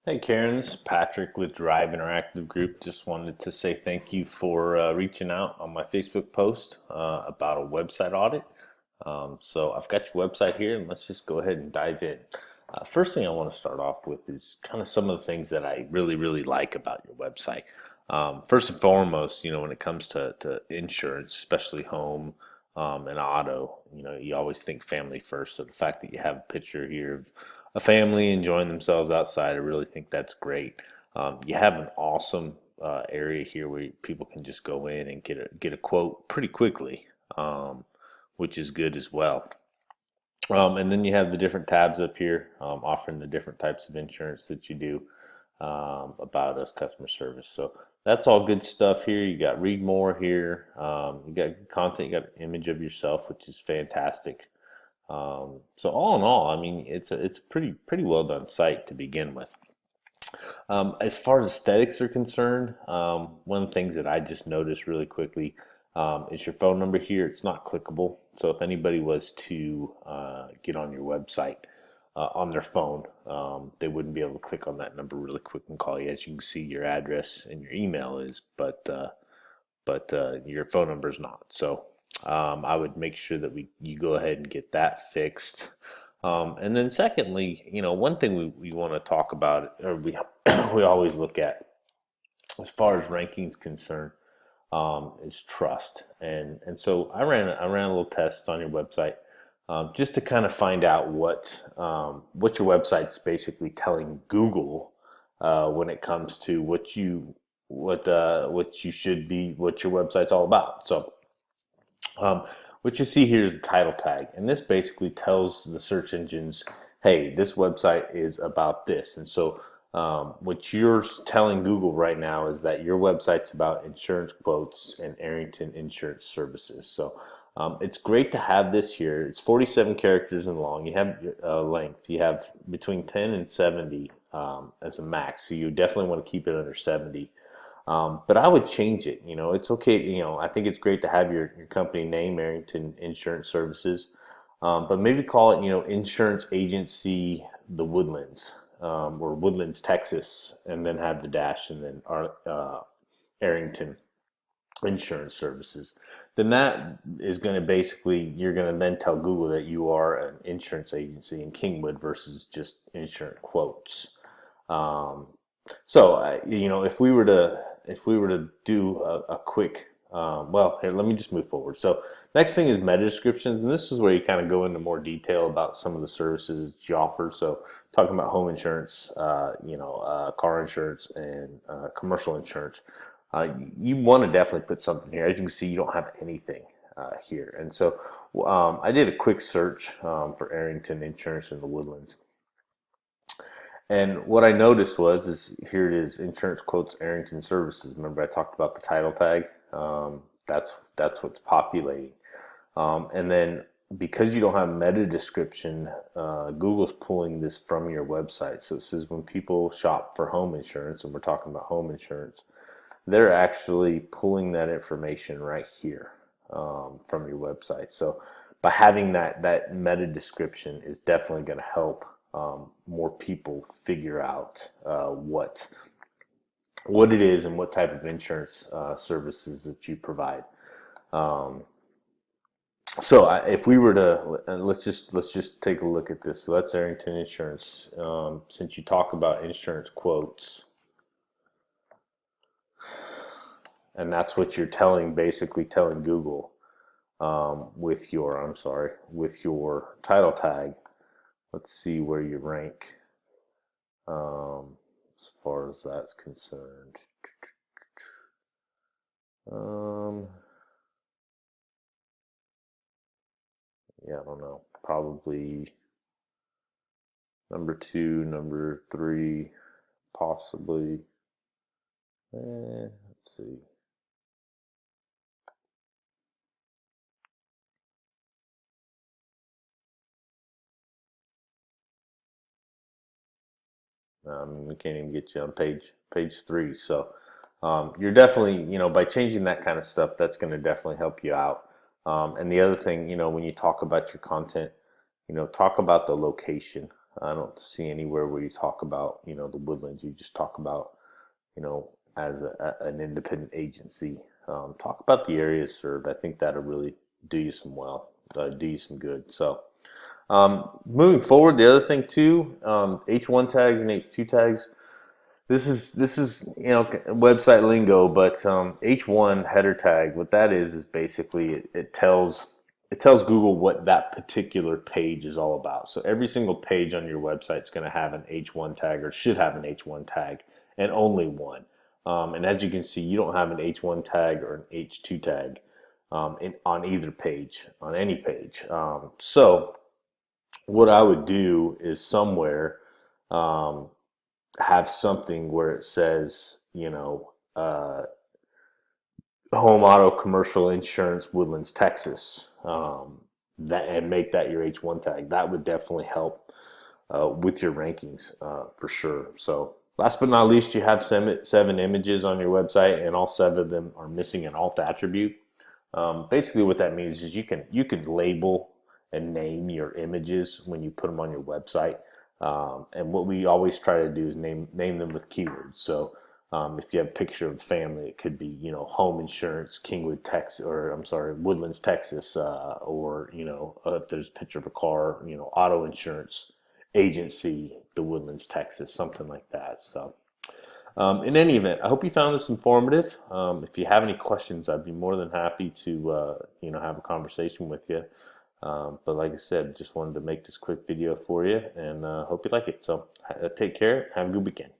Hey Karen, this is Patrick with Drive Interactive Group. Just wanted to say thank you for reaching out on my Facebook post about a website audit. So I've got your website here, and let's just go ahead and dive in. First thing I want to start off with is kind of some of the things that I really like about your website. First and foremost, when it comes to insurance, especially home and auto, you always think family first. So the fact that you have a picture here of a family enjoying themselves outside, I really think that's great. You have an awesome area here where people can just go in and get a quote pretty quickly, which is good as well. And then you have the different tabs up here offering the different types of insurance that you do, about us, customer service. So that's all good stuff here. You got read more here. You got content, you got an image of yourself, which is fantastic. So all in all, I mean, it's a pretty well done site to begin with. As far as aesthetics are concerned, one of the things that I just noticed really quickly is your phone number here. It's not clickable, so if anybody was to get on your website on their phone, they wouldn't be able to click on that number really quick and call you. As you can see, your address and your email is, but your phone number is not. So I would make sure that you go ahead and get that fixed. And then secondly, one thing we want to talk about, or we we always look at as far as rankings concerned, is trust. And so I ran a little test on your website, just to kind of find out what your website's basically telling Google when it comes to what you should be, what your website's all about. So what you see here is the title tag, and this basically tells the search engines, hey, this website is about this. And so what you're telling Google right now is that your website's about insurance quotes and Arrington Insurance Services. So it's great to have this here. It's 47 characters in long. You have length. You have between 10 and 70 as a max. So you definitely want to keep it under 70. But I would change it. It's okay. I think it's great to have your company name, Arrington Insurance Services, but maybe call it, Insurance Agency The Woodlands, or Woodlands, Texas, and then have the dash and then Arrington Insurance Services. Then that is going to basically, you're going to then tell Google that you are an insurance agency in Kingwood versus just insurance quotes. So if we were to do a quick, well, here, let me just move forward. So next thing is meta descriptions, and this is where you kind of go into more detail about some of the services that you offer. So talking about home insurance, car insurance, and commercial insurance. You want to definitely put something here. As you can see, you don't have anything here. And so I did a quick search for Arrington Insurance in the Woodlands. And what I noticed is here it is, insurance quotes Arrington Services. Remember I talked about the title tag? That's what's populating. And then because you don't have meta description, Google's pulling this from your website. So it says when people shop for home insurance, and we're talking about home insurance, they're actually pulling that information right here from your website. So by having that meta description is definitely going to help more people figure out what it is and what type of insurance services that you provide. So if we were to let's just take a look at this. So that's Arrington Insurance. Since you talk about insurance quotes, and that's what you're basically telling Google with your title tag. Let's see where you rank as far as that's concerned. Yeah, I don't know. Probably number 2, number 3, possibly. Let's see. We can't even get you on page 3. So you're definitely, by changing that kind of stuff, that's going to definitely help you out. And the other thing, when you talk about your content, talk about the location. I don't see anywhere where you talk about, the Woodlands. You just talk about, as an independent agency. Talk about the areas served. I think that'll really do you some do you some good. So, moving forward, the other thing too, H1 tags and H2 tags. This is website lingo, but H1 header tag. What that is basically it tells Google what that particular page is all about. So every single page on your website is going to have an H1 tag, or should have an H1 tag, and only one. And as you can see, you don't have an H1 tag or an H2 tag on either page, on any page. So what I would do is somewhere um, have something where it says, home auto commercial insurance, Woodlands, Texas, and make that your H1 tag. That would definitely help with your rankings for sure. So last but not least, you have seven images on your website, and all seven of them are missing an alt attribute. Basically, what that means is you can label and name your images when you put them on your website. And what we always try to do is name them with keywords. So if you have a picture of a family, it could be, home insurance, Kingwood, Texas, or I'm sorry, Woodlands, Texas, or, if there's a picture of a car, auto insurance agency, the Woodlands, Texas, something like that. So in any event, I hope you found this informative. If you have any questions, I'd be more than happy to, have a conversation with you. But like I said, just wanted to make this quick video for you, and hope you like it. So take care. Have a good weekend.